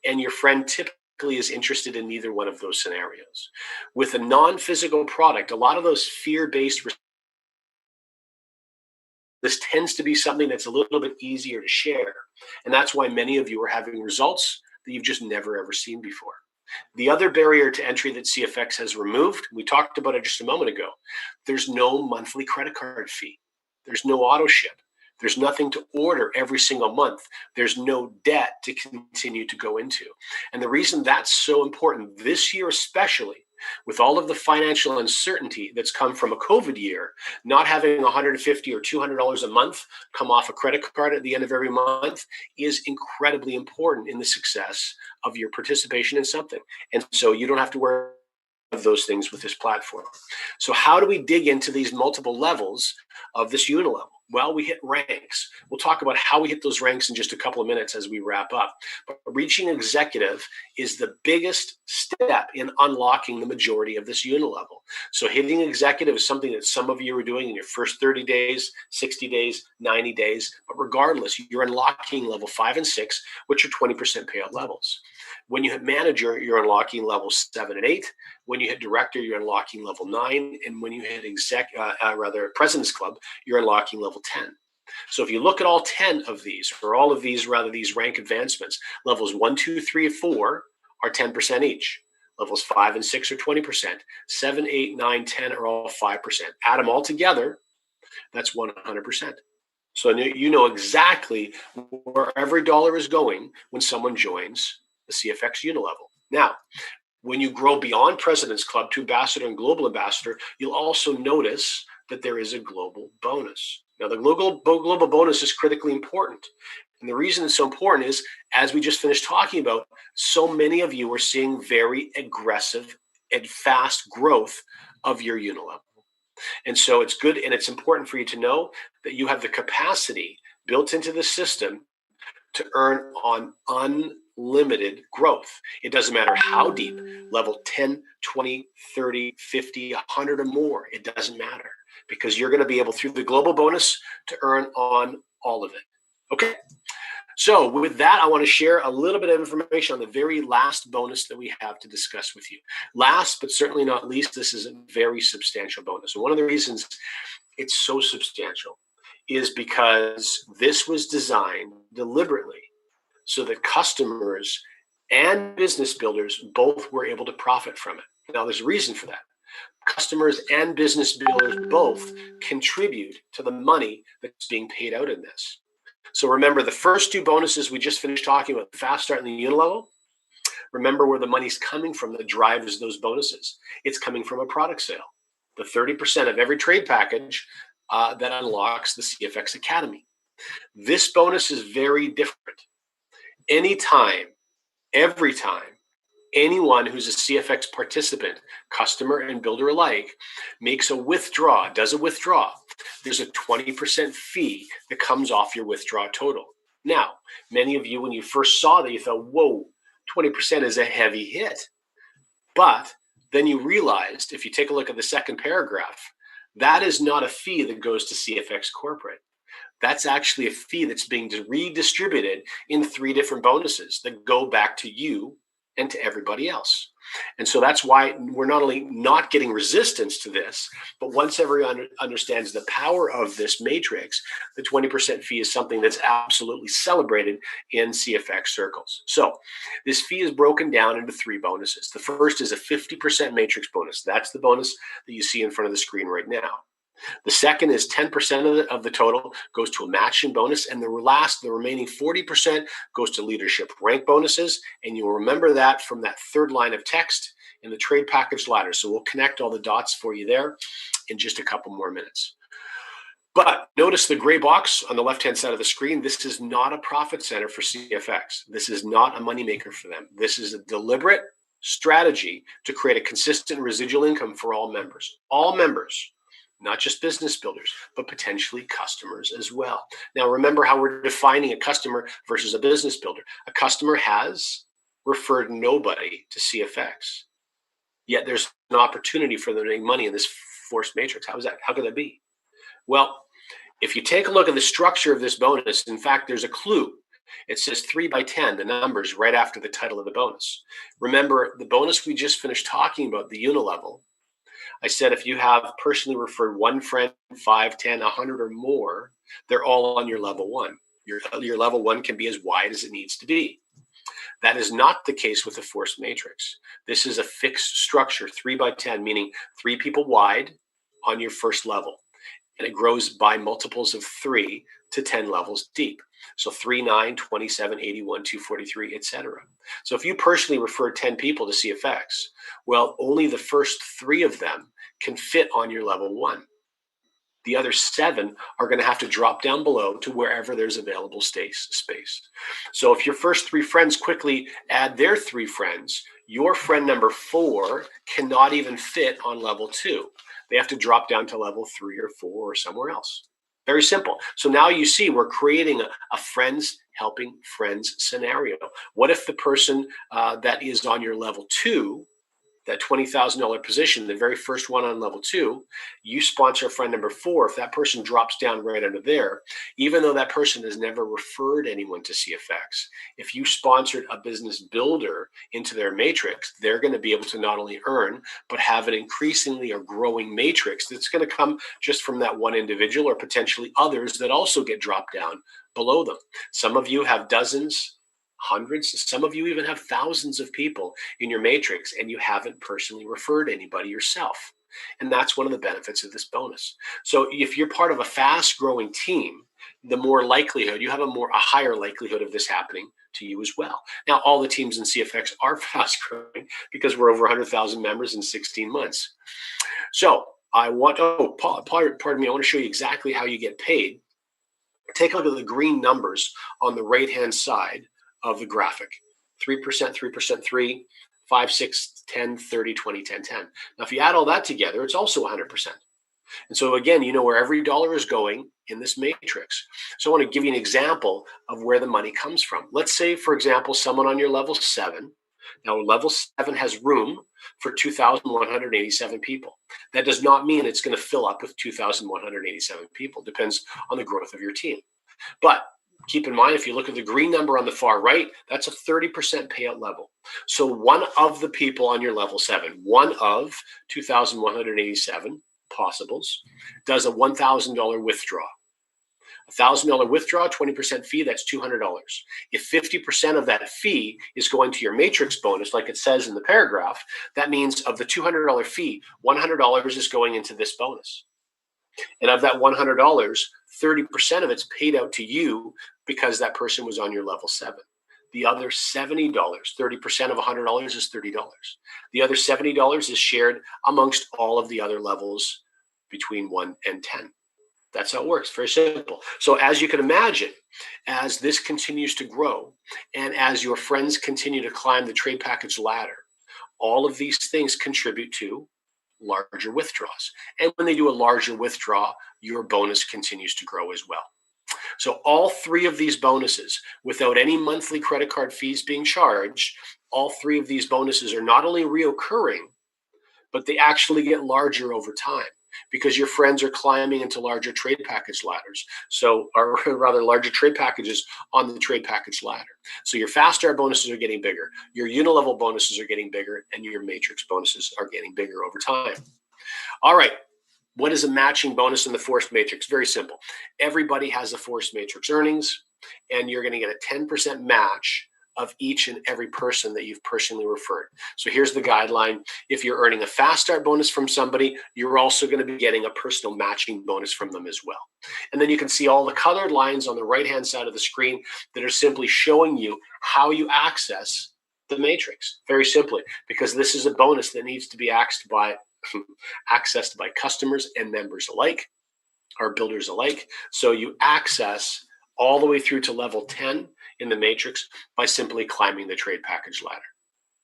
And your friend typically is interested in neither one of those scenarios. With a non-physical product, a lot of those fear-based, this tends to be something that's a little bit easier to share. And that's why many of you are having results that you've just never ever seen before. The other barrier to entry that CFX has removed, we talked about it just a moment ago, there's no monthly credit card fee. There's no auto ship. There's nothing to order every single month. There's no debt to continue to go into. And the reason that's so important this year, especially with all of the financial uncertainty that's come from a COVID year, not having $150 or $200 a month come off a credit card at the end of every month is incredibly important in the success of your participation in something. And so you don't have to worry about those things with this platform. So how do we dig into these multiple levels of this unilevel? Well, we hit ranks. We'll talk about how we hit those ranks in just a couple of minutes as we wrap up. But reaching executive is the biggest step in unlocking the majority of this unilevel. So hitting executive is something that some of you are doing in your first 30 days, 60 days, 90 days. But regardless, you're unlocking level 5 and 6, which are 20% payout levels. When you hit manager, you're unlocking levels 7 and 8. When you hit director, you're unlocking level 9. And when you hit President's Club, you're unlocking level 10. So if you look at all 10 of these, or all of these, these rank advancements, levels 1, 2, 3, and 4 are 10% each. Levels 5 and 6 are 20%. 7, 8, 9, 10 are all 5%. Add them all together, that's 100%. So you know exactly where every dollar is going when someone joins the CFX unilevel. Now, when you grow beyond President's Club to Ambassador and Global Ambassador, you'll also notice that there is a global bonus. Now, the global bonus is critically important. And the reason it's so important is, as we just finished talking about, so many of you are seeing very aggressive and fast growth of your unilevel. And so it's good and it's important for you to know that you have the capacity built into the system to earn on unlimited growth. It doesn't matter how deep, level 10, 20, 30, 50, 100 or more, it doesn't matter, because you're going to be able, through the global bonus, to earn on all of it. Okay. So with that, I want to share a little bit of information on the very last bonus that we have to discuss with you. Last, but certainly not least, this is a very substantial bonus. And one of the reasons it's so substantial is because this was designed deliberately so that customers and business builders both were able to profit from it. Now, there's a reason for that. Customers and business builders both contribute to the money that's being paid out in this. So remember, the first two bonuses we just finished talking about, the fast start and the unilevel, remember where the money's coming from that drives those bonuses. It's coming from a product sale. The 30% of every trade package that unlocks the CFX Academy. This bonus is very different. Anytime, every time, anyone who's a CFX participant, customer and builder alike, makes a withdraw, does a withdrawal, there's a 20% fee that comes off your withdrawal total. Now, many of you, when you first saw that, you thought, whoa, 20% is a heavy hit. But then you realized, if you take a look at the second paragraph, that is not a fee that goes to CFX Corporate. That's actually a fee that's being redistributed in 3 different bonuses that go back to you and to everybody else. And so that's why we're not only not getting resistance to this, but once everyone understands the power of this matrix, the 20% fee is something that's absolutely celebrated in CFX circles. So this fee is broken down into 3 bonuses. The first is a 50% matrix bonus. That's the bonus that you see in front of the screen right now. The second is 10% of the total goes to a matching bonus, and the remaining 40% goes to leadership rank bonuses. And you'll remember that from that third line of text in the trade package ladder. So we'll connect all the dots for you there in just a couple more minutes. But notice the gray box on the left-hand side of the screen. This is not a profit center for CFX. This is not a moneymaker for them. This is a deliberate strategy to create a consistent residual income for all members. All members. Not just business builders, but potentially customers as well. Now, remember how we're defining a customer versus a business builder. A customer has referred nobody to CFX, yet there's an opportunity for them to make money in this forced matrix. How is that? How could that be? Well, if you take a look at the structure of this bonus, in fact, there's a clue. It says 3 by 10, the numbers right after the title of the bonus. Remember, the bonus we just finished talking about, the unilevel, I said if you have personally referred 1 friend, 5, 10, 100 or more, they're all on your level 1. Your level 1 can be as wide as it needs to be. That is not the case with the forced matrix. This is a fixed structure, 3 by 10, meaning 3 people wide on your first level. And it grows by multiples of 3 to 10 levels deep. So 3, 9, 27, 81, 243, etc. So if you personally refer 10 people to CFX, well, only the first 3 of them can fit on your level 1. The other 7 are going to have to drop down below to wherever there's available space. So if your first 3 friends quickly add their 3 friends, your friend number 4 cannot even fit on level 2. They have to drop down to level 3 or 4 or somewhere else. Very simple. So now you see we're creating a friends helping friends scenario. What if the person that is on your level 2, that $20,000 position, the very first one on level 2, you sponsor friend number 4. If that person drops down right under there, even though that person has never referred anyone to CFX, if you sponsored a business builder into their matrix, they're going to be able to not only earn, but have an increasingly or growing matrix that's going to come just from that one individual or potentially others that also get dropped down below them. Some of you have dozens, hundreds, some of you even have thousands of people in your matrix and you haven't personally referred anybody yourself. And that's one of the benefits of this bonus. So if you're part of a fast growing team, the more likelihood, you have a higher likelihood of this happening to you as well. Now, all the teams in CFX are fast growing because we're over 100,000 members in 16 months. So I want, pardon me, I want to show you exactly how you get paid. Take a look at the green numbers on the right-hand side of the graphic. 3%, 3%, 3, 5, 6, 10, 30, 20, 10, 10. Now, if you add all that together, it's also 100%. And so again, you know where every dollar is going in this matrix. So I want to give you an example of where the money comes from. Let's say, for example, someone on your level 7. Now, level 7 has room for 2,187 people. That does not mean it's going to fill up with 2,187 people. Depends on the growth of your team. But keep in mind, if you look at the green number on the far right, that's a 30% payout level. So one of the people on your level 7, one of 2,187 possibles, does a $1,000 withdraw. $1,000 withdraw, 20% fee, that's $200. If 50% of that fee is going to your matrix bonus, like it says in the paragraph, that means of the $200 fee, $100 is going into this bonus. And of that $100, 30% of it's paid out to you because that person was on your level 7. The other $70, 30% of $100 is $30. The other $70 is shared amongst all of the other levels between 1 and 10. That's how it works. Very simple. So as you can imagine, as this continues to grow and as your friends continue to climb the trade package ladder, all of these things contribute to larger withdrawals. And when they do a larger withdrawal, your bonus continues to grow as well. So all 3 of these bonuses, without any monthly credit card fees being charged, all 3 of these bonuses are not only reoccurring, but they actually get larger over time. because your friends are climbing into larger trade package ladders. So, or rather, larger trade packages on the trade package ladder. So your fast start bonuses are getting bigger, your unilevel bonuses are getting bigger, and your matrix bonuses are getting bigger over time. All right. What is a matching bonus in the forced matrix? Very simple. Everybody has a forced matrix earnings, and you're going to get a 10% match of each and every person that you've personally referred. So here's the guideline. If you're earning a fast start bonus from somebody, you're also going to be getting a personal matching bonus from them as well. And then you can see all the colored lines on the right-hand side of the screen that are simply showing you how you access the matrix. Very simply, because this is a bonus that needs to be accessed by customers and members alike, or builders alike. So you access all the way through to level 10 in the matrix by simply climbing the trade package ladder.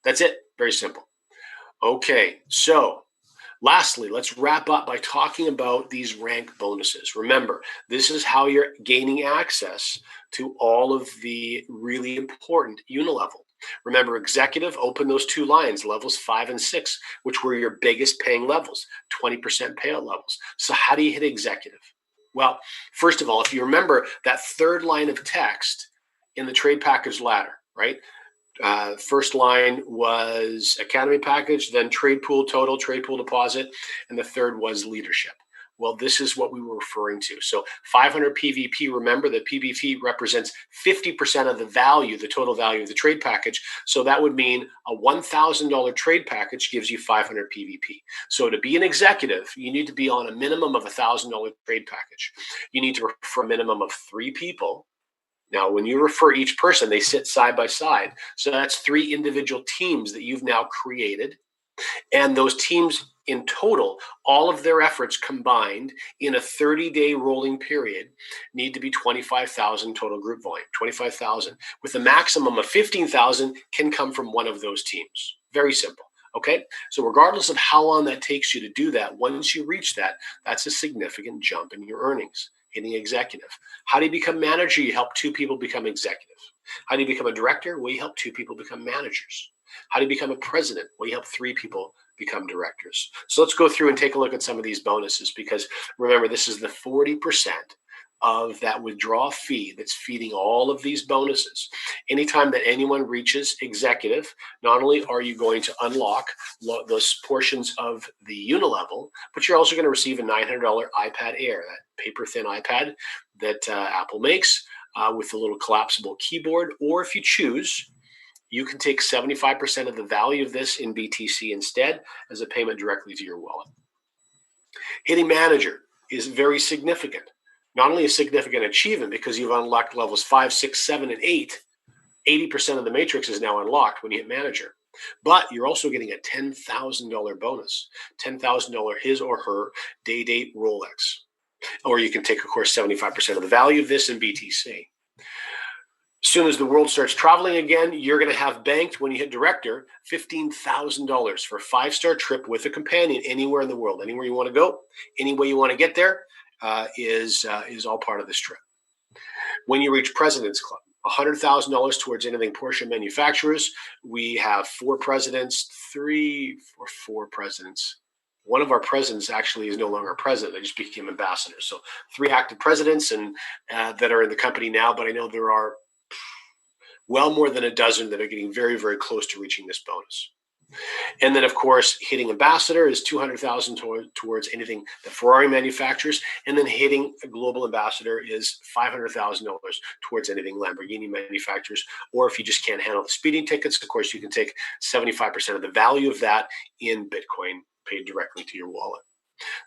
That's it. Very simple. Okay, so lastly, let's wrap up by talking about these rank bonuses. Remember, this is how you're gaining access to all of the really important unilevel. Remember, executive, open those two lines, levels 5 and 6, which were your biggest paying levels, 20% payout levels. So how do you hit executive? Well, first of all, if you remember that third line of text in the trade package ladder, right? First line was academy package, then trade pool total, trade pool deposit, and the third was leadership. Well, this is what we were referring to. So 500 PVP, remember that PVP represents 50% of the value, the total value of the trade package. So that would mean a $1,000 trade package gives you 500 PVP. So to be an executive, you need to be on a minimum of $1,000 trade package. You need to refer a minimum of 3 people. Now, when you refer each person, they sit side by side. So that's 3 individual teams that you've now created. And those teams in total, all of their efforts combined in a 30-day rolling period need to be 25,000 total group volume, 25,000, with a maximum of 15,000 can come from one of those teams. Very simple. Okay, so regardless of how long that takes you to do that, once you reach that, that's a significant jump in your earnings. Hitting executive. How do you become manager? You help 2 people become executive. How do you become a director? Well, you help 2 people become managers. How do you become a president? Well, you help 3 people become directors. So let's go through and take a look at some of these bonuses, because remember, this is the 40% of that withdrawal fee that's feeding all of these bonuses. Anytime that anyone reaches executive, not only are you going to unlock those portions of the unilevel, but you're also going to receive a $900 iPad Air, that paper thin iPad that Apple makes with a little collapsible keyboard. Or if you choose, you can take 75% of the value of this in BTC instead as a payment directly to your wallet. Hitting manager is very significant. Not only a significant achievement because you've unlocked levels 5, 6, 7, and 8, 80% of the matrix is now unlocked when you hit manager. But you're also getting a $10,000 bonus, $10,000 his or her day date Rolex. Or you can take, of course, 75% of the value of this in BTC. As soon as the world starts traveling again, you're going to have banked, when you hit director, $15,000 for a 5-star trip with a companion anywhere in the world. Anywhere you want to go, any way you want to get there is all part of this trip. When you reach President's Club, $100,000 towards anything Porsche manufacturers. We have 4 presidents, 3 or 4 presidents. One of our presidents actually is no longer a president. They just became ambassadors. So 3 active presidents and that are in the company now, but I know there are well more than a dozen that are getting very, very close to reaching this bonus. And then, of course, hitting ambassador is $200,000 towards anything that Ferrari manufactures. And then hitting a global ambassador is $500,000 towards anything Lamborghini manufactures. Or if you just can't handle the speeding tickets, of course, you can take 75% of the value of that in Bitcoin paid directly to your wallet.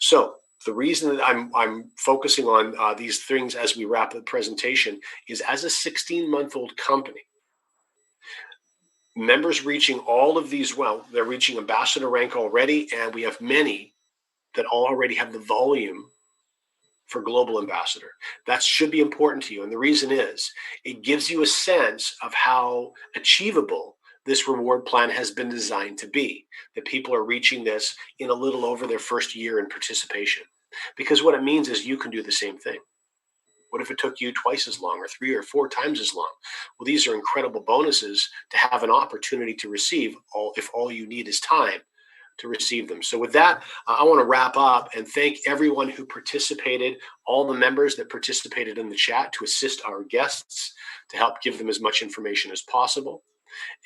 So the reason that I'm focusing on these things as we wrap the presentation is, as a 16-month-old company, members reaching all of these, well, they're reaching ambassador rank already, and we have many that already have the volume for global ambassador. That should be important to you. And the reason is it gives you a sense of how achievable this reward plan has been designed to be, that people are reaching this in a little over their first year in participation. Because what it means is you can do the same thing. What if it took you twice as long, or 3 or 4 times as long? Well, these are incredible bonuses to have an opportunity to receive, if all you need is time to receive them. So with that, I want to wrap up and thank everyone who participated, all the members that participated in the chat to assist our guests, to help give them as much information as possible.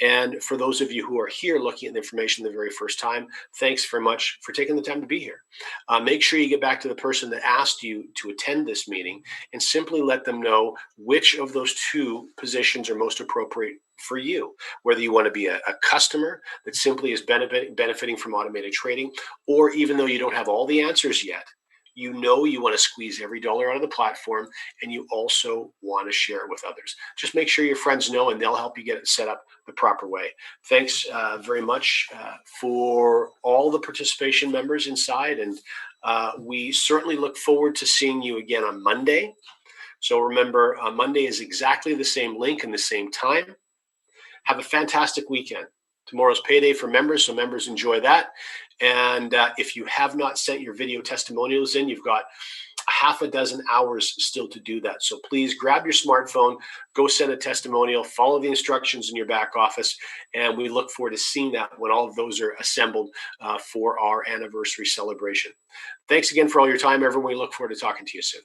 And for those of you who are here looking at the information the very first time, thanks very much for taking the time to be here. Make sure you get back to the person that asked you to attend this meeting and simply let them know which of those two positions are most appropriate for you, whether you want to be a customer that simply is benefiting from automated trading, or even though you don't have all the answers yet, you know you want to squeeze every dollar out of the platform, and you also want to share it with others. Just make sure your friends know, and they'll help you get it set up the proper way. Thanks very much for all the participation members inside, and we certainly look forward to seeing you again on Monday. So remember, Monday is exactly the same link and the same time. Have a fantastic weekend. Tomorrow's payday for members, so members enjoy that. And if you have not sent your video testimonials in, you've got half a dozen hours still to do that. So please grab your smartphone, go send a testimonial, follow the instructions in your back office, and we look forward to seeing that when all of those are assembled for our anniversary celebration. Thanks again for all your time, everyone. We look forward to talking to you soon.